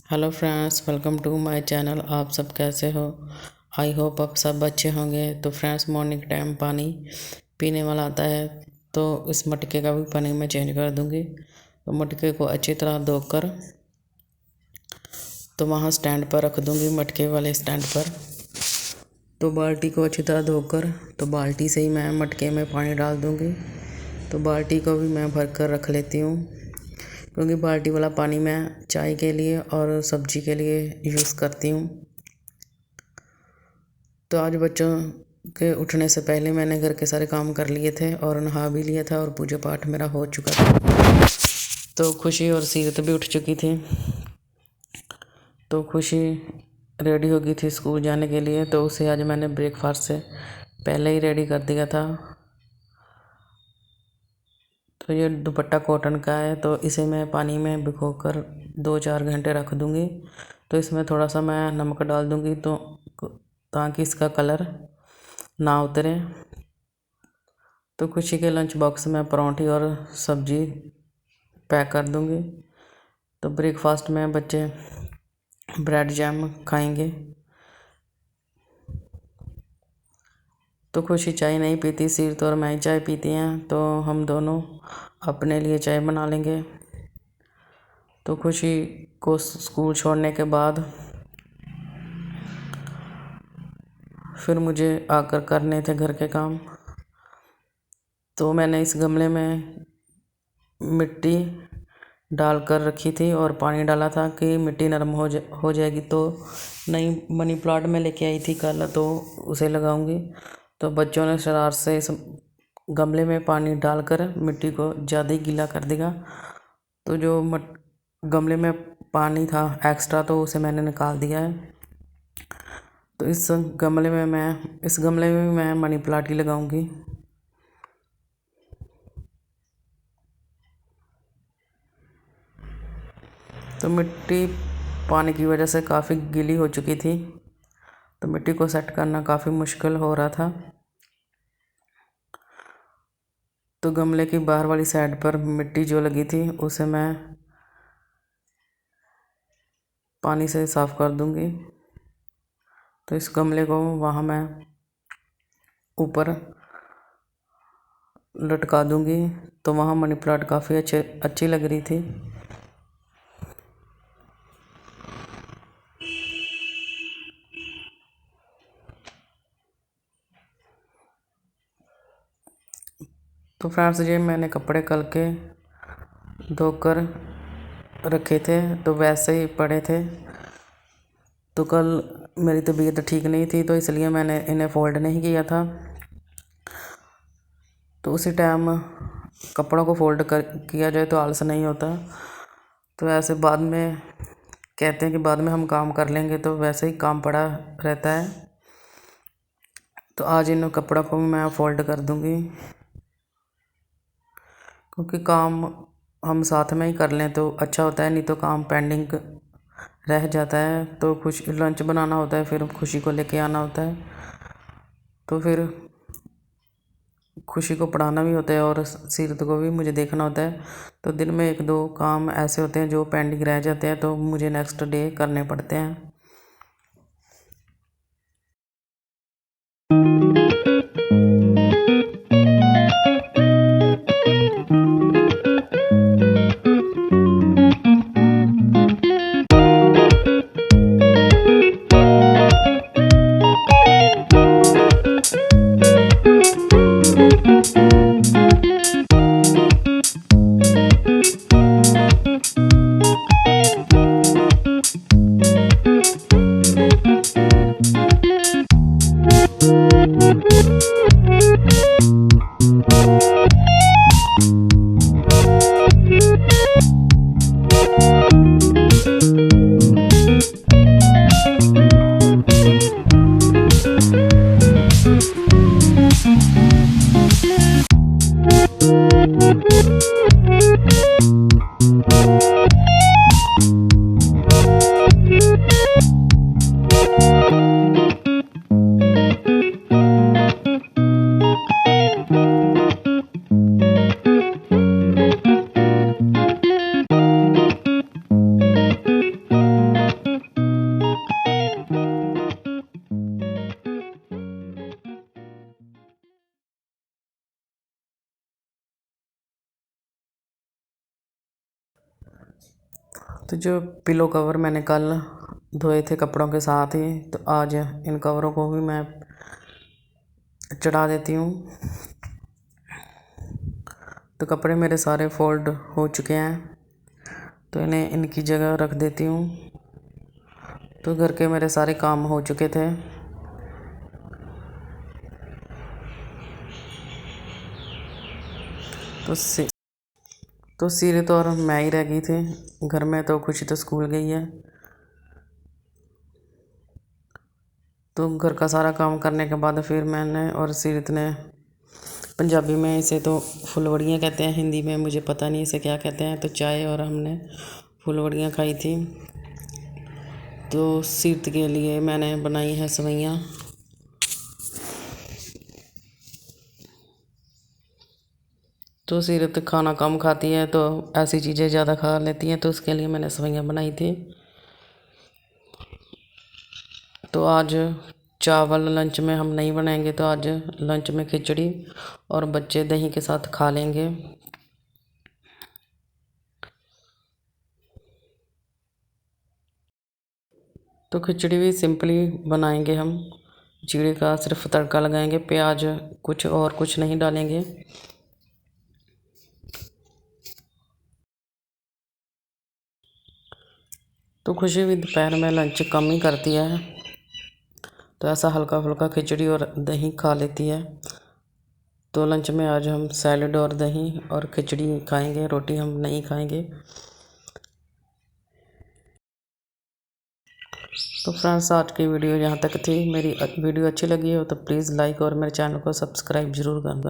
Hello friends, welcome to my channel. आप सब कैसे हो? आई होप आप सब अच्छे होंगे। तो फ्रेंड्स, मॉर्निंग टाइम पानी पीने वाला आता है, तो इस मटके का भी पानी मैं चेंज कर दूंगी। तो मटके को अच्छी तरह धोकर तो वहाँ स्टैंड पर रख दूंगी, मटके वाले स्टैंड पर। तो बाल्टी को अच्छी तरह धोकर तो बाल्टी से ही मैं मटके में पानी डाल दूंगी। तो बाल्टी को भी मैं भर कर रख लेती हूँ, क्योंकि बाल्टी वाला पानी मैं चाय के लिए और सब्जी के लिए यूज़ करती हूँ। तो आज बच्चों के उठने से पहले मैंने घर के सारे काम कर लिए थे और नहा भी लिया था और पूजा पाठ मेरा हो चुका था। तो खुशी और सीरत भी उठ चुकी थी। तो खुशी रेडी हो गई थी स्कूल जाने के लिए, तो उसे आज मैंने ब्रेकफास्ट से पहले ही रेडी कर दिया था। तो ये दुपट्टा कॉटन का है, तो इसे मैं पानी में भिगोकर 2-4 घंटे रख दूँगी। तो इसमें थोड़ा सा मैं नमक डाल दूँगी, तो ताकि इसका कलर ना उतरे। तो खुशी के लंच बॉक्स में परांठी और सब्जी पैक कर दूँगी। तो ब्रेकफास्ट में बच्चे ब्रेड जैम खाएंगे। तो खुशी चाय नहीं पीती, सीरत और मैं चाय पीती हैं, तो हम दोनों अपने लिए चाय बना लेंगे। तो खुशी को स्कूल छोड़ने के बाद फिर मुझे आकर करने थे घर के काम। तो मैंने इस गमले में मिट्टी डालकर रखी थी और पानी डाला था कि मिट्टी नरम हो जाएगी। तो नई मनी प्लांट में लेके आई थी कल, तो उसे लगाऊंगी। तो बच्चों ने शरारत से इस गमले में पानी डालकर मिट्टी को ज़्यादा ही गीला कर दिया। तो जो गमले में पानी था एक्स्ट्रा, तो उसे मैंने निकाल दिया है। तो इस गमले में मैं मनी प्लांट ही लगाऊंगी। तो मिट्टी पानी की वजह से काफ़ी गीली हो चुकी थी, तो मिट्टी को सेट करना काफ़ी मुश्किल हो रहा था। तो गमले की बाहर वाली साइड पर मिट्टी जो लगी थी उसे मैं पानी से साफ़ कर दूंगी। तो इस गमले को वहाँ मैं ऊपर लटका दूंगी। तो वहाँ मनी प्लांट काफ़ी अच्छी लग रही थी। तो फ्रेंड्स, ये मैंने कपड़े कल के धोकर रखे थे, तो वैसे ही पड़े थे। तो कल मेरी तबीयत ठीक नहीं थी, तो इसलिए मैंने इन्हें फ़ोल्ड नहीं किया था। तो उसी टाइम कपड़ों को फ़ोल्ड किया जाए तो आलस नहीं होता। तो ऐसे बाद में कहते हैं कि बाद में हम काम कर लेंगे, तो वैसे ही काम पड़ा रहता है। तो आज इन कपड़ों को मैं फ़ोल्ड कर दूंगी, क्योंकि काम हम साथ में ही कर लें तो अच्छा होता है, नहीं तो काम पेंडिंग रह जाता है। तो कुछ लंच बनाना होता है, फिर खुशी को लेके आना होता है, तो फिर खुशी को पढ़ाना भी होता है और सीरत को भी मुझे देखना होता है। तो दिन में 1-2 काम ऐसे होते हैं जो पेंडिंग रह जाते हैं, तो मुझे नेक्स्ट डे करने पड़ते हैं। तो जो पिलो कवर मैंने कल धोए थे कपड़ों के साथ ही, तो आज इन कवरों को भी मैं चढ़ा देती हूँ। तो कपड़े मेरे सारे फोल्ड हो चुके हैं, तो इन्हें इनकी जगह रख देती हूँ। तो घर के मेरे सारे काम हो चुके थे। तो सीरत और मैं ही रह गई थी घर में, तो खुशी तो स्कूल गई है। तो घर का सारा काम करने के बाद फिर मैंने और सीरत ने, पंजाबी में इसे तो फुलवड़ियाँ कहते हैं, हिंदी में मुझे पता नहीं इसे क्या कहते हैं, तो चाय और हमने फुलवड़ियाँ खाई थी। तो सीरत के लिए मैंने बनाई है सेवइयाँ। तो सीरत खाना कम खाती है, तो ऐसी चीज़ें ज़्यादा खा लेती हैं, तो उसके लिए मैंने सेवइयाँ बनाई थी। तो आज चावल लंच में हम नहीं बनाएंगे, तो आज लंच में खिचड़ी और बच्चे दही के साथ खा लेंगे। तो खिचड़ी भी सिंपली बनाएंगे हम, जीरे का सिर्फ तड़का लगाएंगे, प्याज कुछ नहीं डालेंगे। तो खुशी भी दोपहर में लंच कम ही करती है, तो ऐसा हल्का फुल्का खिचड़ी और दही खा लेती है। तो लंच में आज हम सैलड और दही और खिचड़ी खाएंगे, रोटी हम नहीं खाएंगे। तो फ्रेंड्स, आज की वीडियो यहाँ तक थी। मेरी वीडियो अच्छी लगी हो तो प्लीज़ लाइक और मेरे चैनल को सब्सक्राइब ज़रूर करना।